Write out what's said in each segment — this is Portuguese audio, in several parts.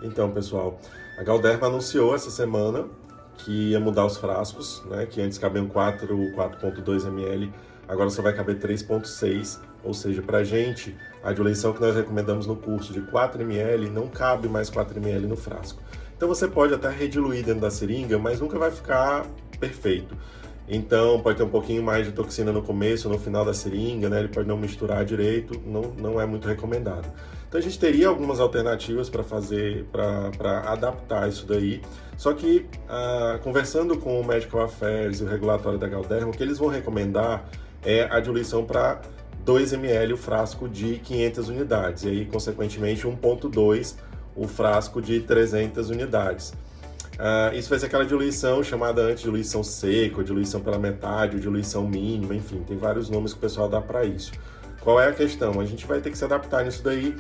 Então, pessoal, a Galderma anunciou essa semana que ia mudar os frascos, né? Que antes cabiam 4,2 ml, agora só vai caber 3,6, ou seja, para a gente, a diluição que nós recomendamos no curso de 4 ml não cabe mais 4 ml no frasco. Então você pode até rediluir dentro da seringa, mas nunca vai ficar perfeito. Então pode ter um pouquinho mais de toxina no começo, no final da seringa, né? Ele pode não misturar direito, não é muito recomendado. Então a gente teria algumas alternativas para fazer, para adaptar isso daí. Só que conversando com o Medical Affairs e o regulatório da Galderma, o que eles vão recomendar é a diluição para 2 ml o frasco de 500 unidades, e aí consequentemente 1,2 o frasco de 300 unidades. Isso vai ser aquela diluição chamada antes de diluição seca, ou diluição pela metade, ou diluição mínima, enfim, tem vários nomes que o pessoal dá para isso. Qual é a questão? A gente vai ter que se adaptar nisso daí.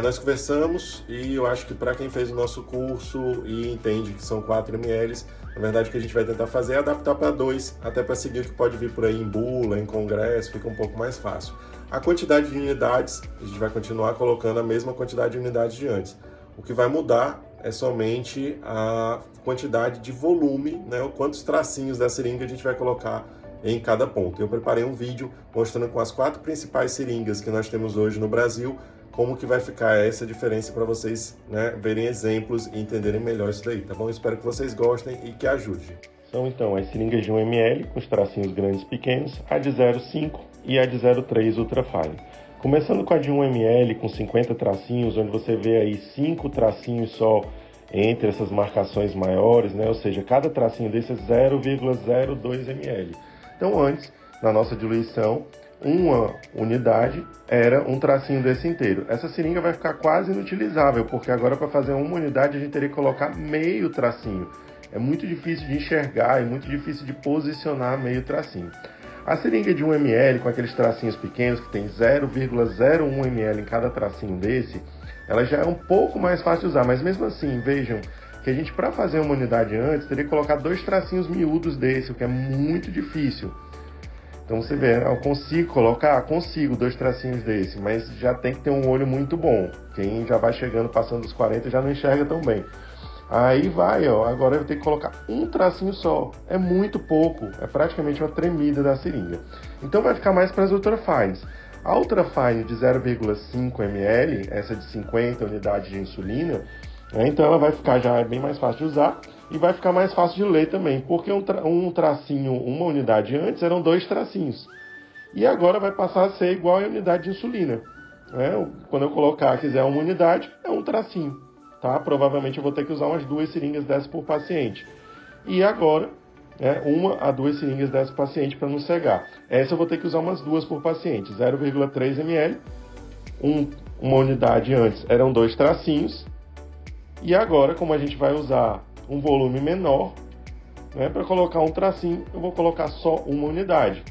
Nós conversamos e eu acho que para quem fez o nosso curso e entende que são 4 ml, na verdade o que a gente vai tentar fazer é adaptar para 2, até para seguir o que pode vir por aí em bula, em congresso, fica um pouco mais fácil. A quantidade de unidades, a gente vai continuar colocando a mesma quantidade de unidades de antes. O que vai mudar é somente a quantidade de volume, né, quantos tracinhos da seringa a gente vai colocar em cada ponto. Eu preparei um vídeo mostrando com as 4 principais seringas que nós temos hoje no Brasil, como que vai ficar essa diferença para vocês, né, verem exemplos e entenderem melhor isso daí, tá bom? Espero que vocês gostem e que ajude. São então as seringas de 1 ml, com os tracinhos grandes e pequenos, a de 0,5 e a de 0,3 Ultrafine. Começando com a de 1 ml, com 50 tracinhos, onde você vê aí 5 tracinhos só entre essas marcações maiores, né? Ou seja, cada tracinho desse é 0,02 ml. Então antes, na nossa diluição, uma unidade era um tracinho desse inteiro. Essa seringa vai ficar quase inutilizável, porque agora para fazer uma unidade a gente teria que colocar meio tracinho. É muito difícil de enxergar e muito difícil de posicionar meio tracinho. A seringa de 1 ml, com aqueles tracinhos pequenos, que tem 0,01 ml em cada tracinho desse, ela já é um pouco mais fácil de usar, mas mesmo assim, vejam que a gente, para fazer uma unidade antes, teria que colocar 2 tracinhos miúdos desse, o que é muito difícil. Então você vê, eu consigo colocar? Consigo 2 tracinhos desse, mas já tem que ter um olho muito bom. Quem já vai chegando, passando dos 40, já não enxerga tão bem. Aí vai, ó, agora eu vou ter que colocar um tracinho só. É muito pouco, é praticamente uma tremida da seringa. Então vai ficar mais para as ultrafines. A ultrafine de 0,5 ml, essa de 50 unidades de insulina, né, então ela vai ficar já bem mais fácil de usar e vai ficar mais fácil de ler também, porque um tracinho, uma unidade antes eram 2 tracinhos. E agora vai passar a ser igual a unidade de insulina. Né? Quando eu quiser uma unidade, é um tracinho. Tá? Provavelmente eu vou ter que usar umas 2 seringas dessas por paciente. E agora, 1 a 2 seringas dessas por paciente para não cegar. Essa eu vou ter que usar umas 2 por paciente, 0,3 ml. Uma unidade antes eram 2 tracinhos. E agora, como a gente vai usar um volume menor, né, para colocar um tracinho, eu vou colocar só uma unidade.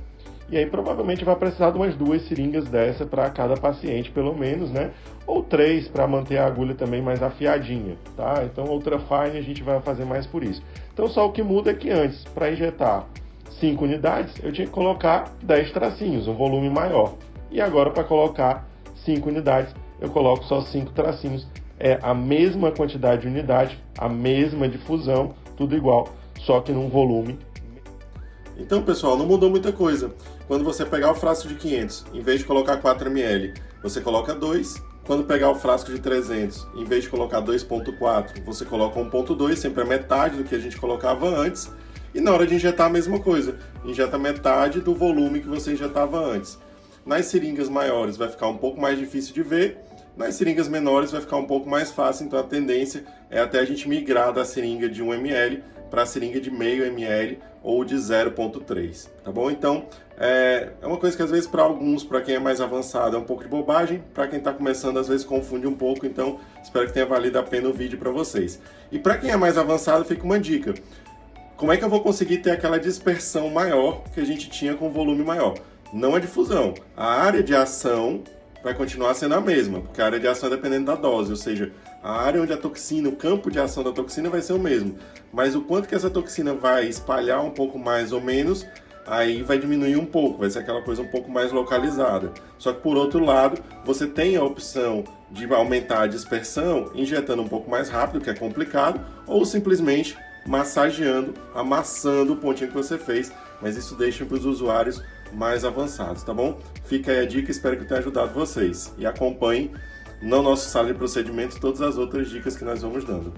E aí provavelmente vai precisar de umas 2 seringas dessa para cada paciente, pelo menos, né? Ou 3 para manter a agulha também mais afiadinha, tá? Então, ultrafine a gente vai fazer mais por isso. Então, só o que muda é que antes, para injetar 5 unidades, eu tinha que colocar 10 tracinhos, um volume maior. E agora, para colocar 5 unidades, eu coloco só 5 tracinhos. É a mesma quantidade de unidade, a mesma difusão, tudo igual, só que num volume. Então, pessoal, não mudou muita coisa. Quando você pegar o frasco de 500, em vez de colocar 4 ml, você coloca 2. Quando pegar o frasco de 300, em vez de colocar 2,4, você coloca 1,2, sempre a metade do que a gente colocava antes. E na hora de injetar, a mesma coisa. Injeta metade do volume que você injetava antes. Nas seringas maiores vai ficar um pouco mais difícil de ver. Nas seringas menores vai ficar um pouco mais fácil, então a tendência é até a gente migrar da seringa de 1 ml para a seringa de meio ml ou de 0,3, tá bom? Então, é uma coisa que às vezes para alguns, para quem é mais avançado, é um pouco de bobagem, para quem está começando às vezes confunde um pouco, então espero que tenha valido a pena o vídeo para vocês. E para quem é mais avançado, fica uma dica. Como é que eu vou conseguir ter aquela dispersão maior que a gente tinha com volume maior? Não a difusão, a área de ação vai continuar sendo a mesma, porque a área de ação é dependendo da dose, ou seja, a área onde a toxina, o campo de ação da toxina vai ser o mesmo, mas o quanto que essa toxina vai espalhar um pouco mais ou menos aí vai diminuir um pouco, vai ser aquela coisa um pouco mais localizada. Só que por outro lado, você tem a opção de aumentar a dispersão injetando um pouco mais rápido, que é complicado, ou simplesmente massageando, amassando o pontinho que você fez, mas isso deixa para os usuários mais avançados, tá bom? Fica aí a dica, espero que tenha ajudado vocês. E acompanhe no nosso sala de procedimentos todas as outras dicas que nós vamos dando.